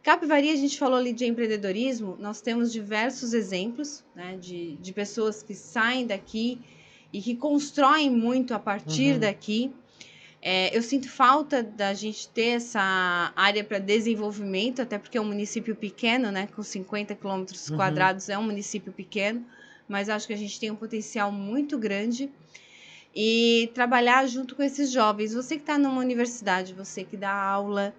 Capivari, a gente falou ali de empreendedorismo, nós temos diversos exemplos, né, de pessoas que saem daqui e que constroem muito a partir Uhum, daqui. Eu sinto falta da gente ter essa área para desenvolvimento, até porque é um município pequeno, né, com 50 quilômetros uhum. quadrados, é um município pequeno, mas acho que a gente tem um potencial muito grande e trabalhar junto com esses jovens. Você que está numa universidade, você que dá aula,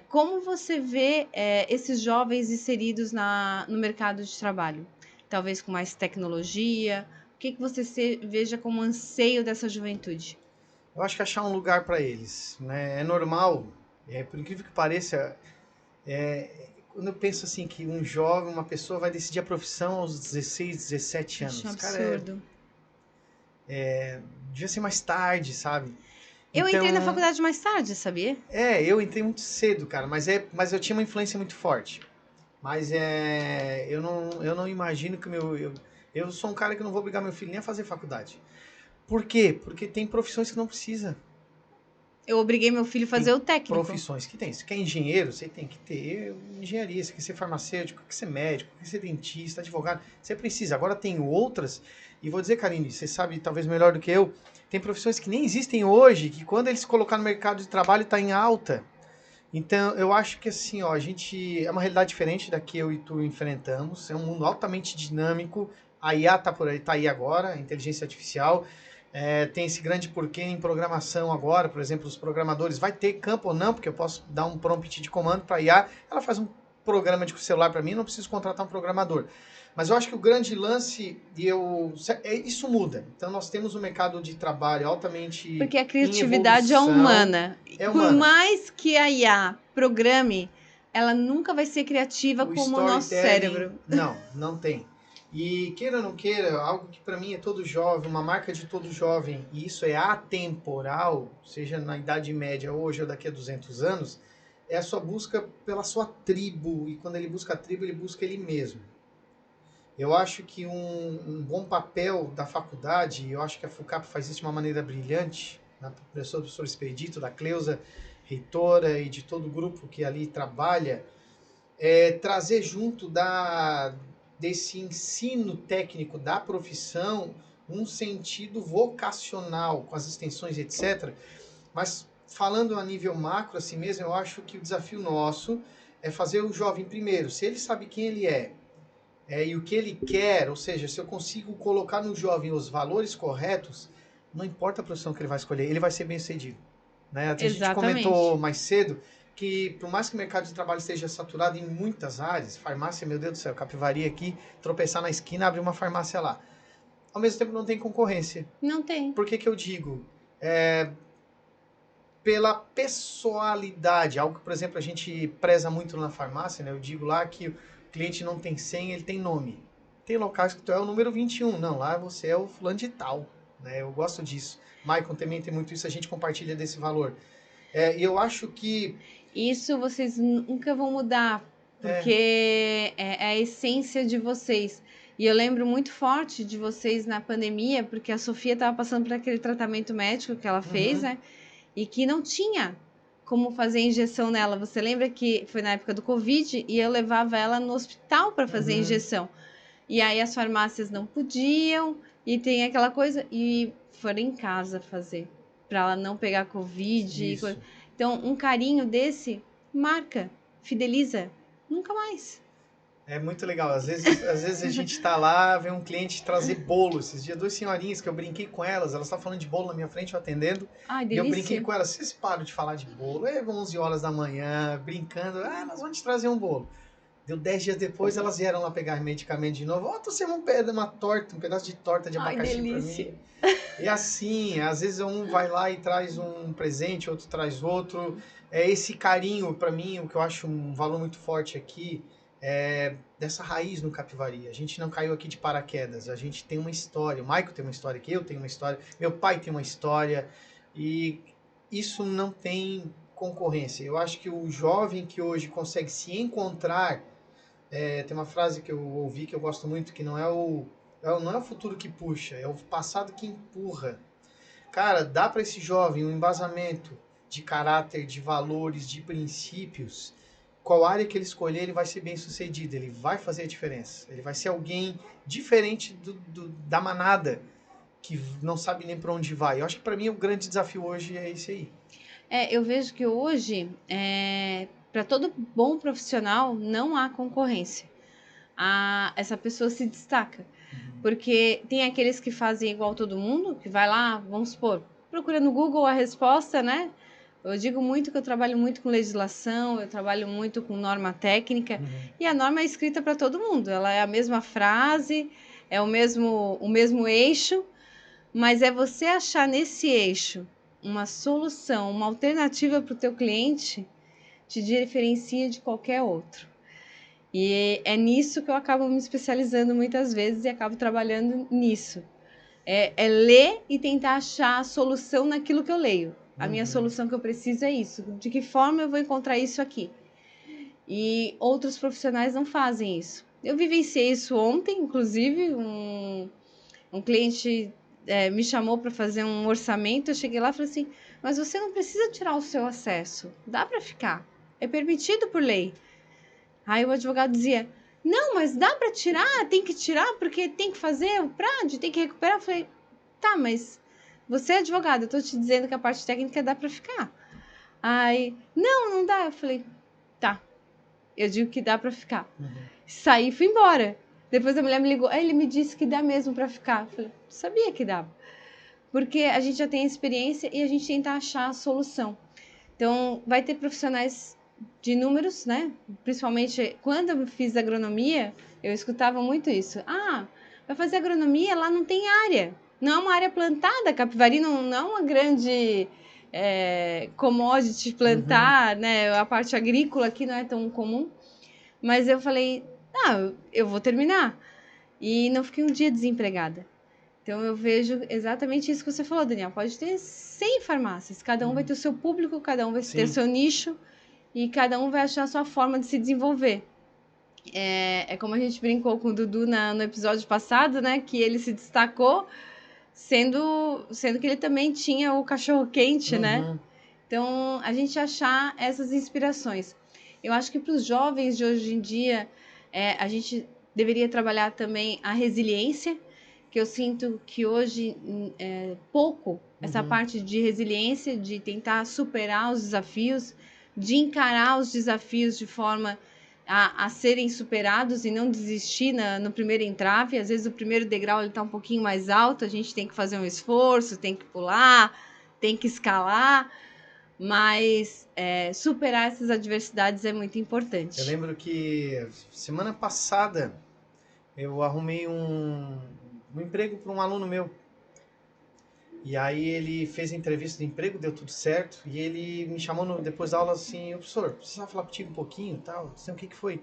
como você vê esses jovens inseridos no mercado de trabalho? Talvez com mais tecnologia. O que você veja como anseio dessa juventude? Eu acho que achar um lugar para eles, né? É normal, por incrível que pareça, quando eu penso assim que um jovem, uma pessoa vai decidir a profissão aos 16, 17 Acho um anos, cara, absurdo. devia ser mais tarde, sabe? Eu entrei na Então, faculdade mais tarde, sabia? eu entrei muito cedo, cara, mas eu tinha uma influência muito forte. Mas eu não imagino que eu sou um cara que não vou obrigar meu filho nem a fazer faculdade. Por quê? Porque tem profissões que não precisa. Eu obriguei meu filho a fazer Tem o técnico. profissões que tem. Se quer engenheiro, você tem que ter engenharia. Se quer ser farmacêutico, quer ser médico, quer ser dentista, advogado. Você precisa. Agora tem outras. E vou dizer, Karine, você sabe talvez melhor do que eu, tem profissões que nem existem hoje, que quando eles colocar no mercado de trabalho está em alta. Então, eu acho que assim, ó, a gente é uma realidade diferente da que eu e tu enfrentamos. É um mundo altamente dinâmico. A IA tá por aí, tá aí agora, a inteligência artificial. Tem esse grande porquê em programação agora, por exemplo, os programadores vai ter campo ou não, porque eu posso dar um prompt de comando para a IA, ela faz um programa de celular para mim, não preciso contratar um programador. Mas eu acho que o grande lance isso muda. Então nós temos um mercado de trabalho altamente Porque a em criatividade é evolução, humana. é Por humana. mais que a IA programe, ela nunca vai ser criativa O como o nosso storytelling, cérebro. não tem. E queira ou não queira, algo que para mim é todo jovem, uma marca de todo jovem, e isso é atemporal, seja na Idade Média hoje ou daqui a 200 anos, é a sua busca pela sua tribo. E quando ele busca a tribo, ele busca ele mesmo. Eu acho que um bom papel da faculdade, eu acho que a FUCAP faz isso de uma maneira brilhante, na pessoa do professor Expedito, da Cleusa, reitora, e de todo o grupo que ali trabalha, trazer junto desse ensino técnico da profissão um sentido vocacional, com as extensões, etc. Mas falando a nível macro assim mesmo, eu acho que o desafio nosso é fazer o jovem primeiro, se ele sabe quem ele e o que ele quer, ou seja, se eu consigo colocar no jovem os valores corretos, não importa a profissão que ele vai escolher, ele vai ser bem sucedido. Né? A gente comentou Exatamente. mais cedo que, por mais que o mercado de trabalho esteja saturado em muitas áreas, farmácia, meu Deus do céu, Capivari aqui, tropeçar na esquina, abrir uma farmácia lá. Ao mesmo tempo, não tem concorrência. Não tem. Por que, que eu digo? Pela pessoalidade, algo que, por exemplo, a gente preza muito na farmácia, né? Eu digo lá que o cliente não tem senha, ele tem nome. Tem locais que tu é o número 21, não, lá você é o fulano de tal. Né? Eu gosto disso. Maicon também tem muito isso, a gente compartilha desse valor. E eu acho que Isso vocês nunca vão mudar, É. porque é a essência de vocês. E eu lembro muito forte de vocês na pandemia, porque a Sofia estava passando por aquele tratamento médico que ela fez, Uhum, né? E que não tinha como fazer injeção nela. Você lembra que foi na época do Covid e eu levava ela no hospital para fazer uhum. injeção. E aí as farmácias não podiam, e tem aquela coisa, e foram em casa fazer, para ela não pegar Covid. Isso. Então, um carinho desse marca, fideliza, nunca mais. É muito legal. Às vezes a gente tá lá, vem um cliente trazer bolo. Esses dias, duas senhorinhas que eu brinquei com elas estavam falando de bolo na minha frente, eu atendendo. Ai, E eu brinquei delícia. com elas, vocês param de falar de bolo. 11 horas da manhã, brincando. Nós vamos te trazer um bolo. Deu 10 dias depois, elas vieram lá pegar medicamento de novo. Trouxe uma torta, um pedaço de torta de Ai, abacaxi pra delícia. mim. E assim, às vezes um vai lá e traz um presente, outro traz outro. Esse carinho, para mim, o que eu acho um valor muito forte aqui, dessa raiz no Capivari. A gente não caiu aqui de paraquedas, a gente tem uma história. O Maico tem uma história aqui, eu tenho uma história, meu pai tem uma história. E isso não tem concorrência. Eu acho que o jovem que hoje consegue se encontrar, tem uma frase que eu ouvi que eu gosto muito, que não é o futuro que puxa, é o passado que empurra. Cara, dá para esse jovem um embasamento de caráter, de valores, de princípios, qual área que ele escolher, ele vai ser bem sucedido, ele vai fazer a diferença. Ele vai ser alguém diferente da manada, que não sabe nem para onde vai. Eu acho que para mim o grande desafio hoje é esse aí. Eu vejo que hoje, para todo bom profissional, não há concorrência. Essa pessoa se destaca. Porque tem aqueles que fazem igual todo mundo, que vai lá, vamos supor, procura no Google a resposta, né? Eu digo muito que eu trabalho muito com legislação, eu trabalho muito com norma técnica, e a norma é escrita para todo mundo. Ela é a mesma frase, é o mesmo eixo, mas é você achar nesse eixo uma solução, uma alternativa para o teu cliente, te diferencia de qualquer outro. E é nisso que eu acabo me especializando muitas vezes e acabo trabalhando nisso. É ler e tentar achar a solução naquilo que eu leio. A minha solução que eu preciso é isso. De que forma eu vou encontrar isso aqui? E outros profissionais não fazem isso. Eu vivenciei isso ontem, inclusive, um cliente me chamou para fazer um orçamento. Eu cheguei lá e falei assim, mas você não precisa tirar o seu acesso. Dá para ficar. É permitido por lei. Aí o advogado dizia, não, mas dá para tirar, tem que tirar, porque tem que fazer o PRAD, tem que recuperar. Eu falei, tá, mas você é advogado, eu tô te dizendo que a parte técnica dá para ficar. Aí, não dá. Eu falei, tá, eu digo que dá para ficar. Saí e fui embora. Depois a mulher me ligou, ele me disse que dá mesmo para ficar. Eu falei, sabia que dava. Porque a gente já tem experiência e a gente tenta achar a solução. Então, vai ter profissionais de números, né? Principalmente quando eu fiz agronomia, eu escutava muito isso. Vai fazer agronomia, lá não tem área. Não é uma área plantada. Capivari não é uma grande commodity plantar, né? A parte agrícola aqui não é tão comum. Mas eu falei, eu vou terminar. E não fiquei um dia desempregada. Então, eu vejo exatamente isso que você falou, Daniel. Pode ter 100 farmácias, cada um vai ter o seu público, cada um vai ter o seu nicho e cada um vai achar a sua forma de se desenvolver. É como a gente brincou com o Dudu no episódio passado, né? Que ele se destacou sendo que ele também tinha o cachorro-quente, né? Então, a gente achar essas inspirações. Eu acho que para os jovens de hoje em dia, a gente deveria trabalhar também a resiliência, que eu sinto que hoje pouco essa parte de resiliência, de tentar superar os desafios, de encarar os desafios de forma a serem superados e não desistir no primeiro entrave. Às vezes o primeiro degrau está um pouquinho mais alto, a gente tem que fazer um esforço, tem que pular, tem que escalar, mas superar essas adversidades é muito importante. Eu lembro que semana passada eu arrumei um emprego para um aluno meu. E aí ele fez a entrevista de emprego, deu tudo certo, e ele me chamou depois da aula assim, professor, precisava falar contigo um pouquinho e tal, assim, o que foi?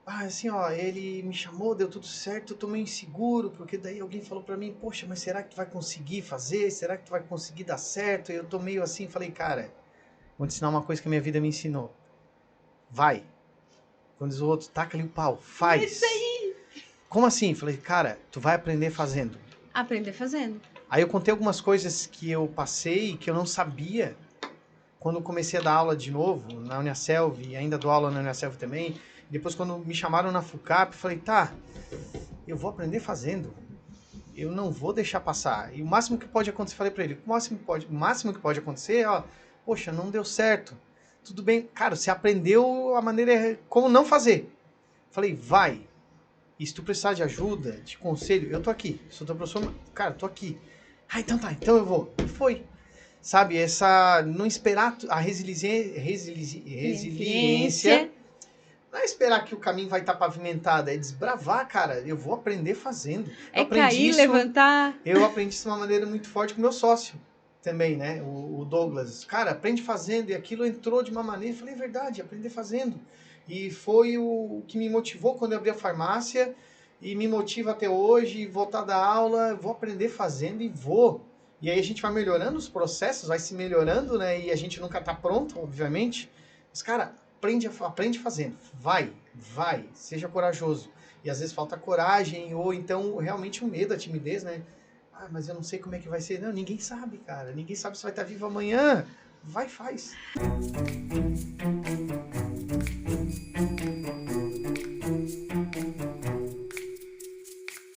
Assim, ó, ele me chamou, deu tudo certo, eu tô meio inseguro, porque daí alguém falou pra mim, poxa, mas será que tu vai conseguir fazer? Será que tu vai conseguir dar certo? E eu tô meio assim, falei, cara, vou te ensinar uma coisa que a minha vida me ensinou. Vai. Quando diz o outro, taca ali o pau, faz. É isso aí. Como assim? Falei, cara, tu vai aprender fazendo. Aprender fazendo. Aí eu contei algumas coisas que eu passei, que eu não sabia, quando eu comecei a dar aula de novo, na Uniaselv, e ainda dou aula na Uniaselv também. Depois, quando me chamaram na FUCAP, eu falei, tá, eu vou aprender fazendo. Eu não vou deixar passar. E o máximo que pode acontecer, falei pra ele, o máximo que pode acontecer, poxa, não deu certo. Tudo bem, cara, você aprendeu a maneira como não fazer. Falei, vai. E se tu precisar de ajuda, de conselho, eu tô aqui. Sou teu professor, cara, tô aqui. Então tá, então eu vou. E foi. Sabe, não esperar a resiliência. Não é esperar que o caminho vai estar pavimentado, é desbravar, cara. Eu vou aprender fazendo. Levantar. Eu aprendi isso de uma maneira muito forte com meu sócio também, né? O Douglas. Cara, aprende fazendo. E aquilo entrou de uma maneira, eu falei, é verdade, aprender fazendo. E foi o que me motivou quando eu abri a farmácia e me motiva até hoje, voltar da aula, vou aprender fazendo e vou. E aí a gente vai melhorando os processos, vai se melhorando, né? E a gente nunca tá pronto, obviamente. Mas, cara, aprende fazendo. Vai, seja corajoso. E às vezes falta coragem, ou então realmente o medo, a timidez, né? Mas eu não sei como é que vai ser. Não, ninguém sabe, cara. Ninguém sabe se vai estar vivo amanhã. vai e faz.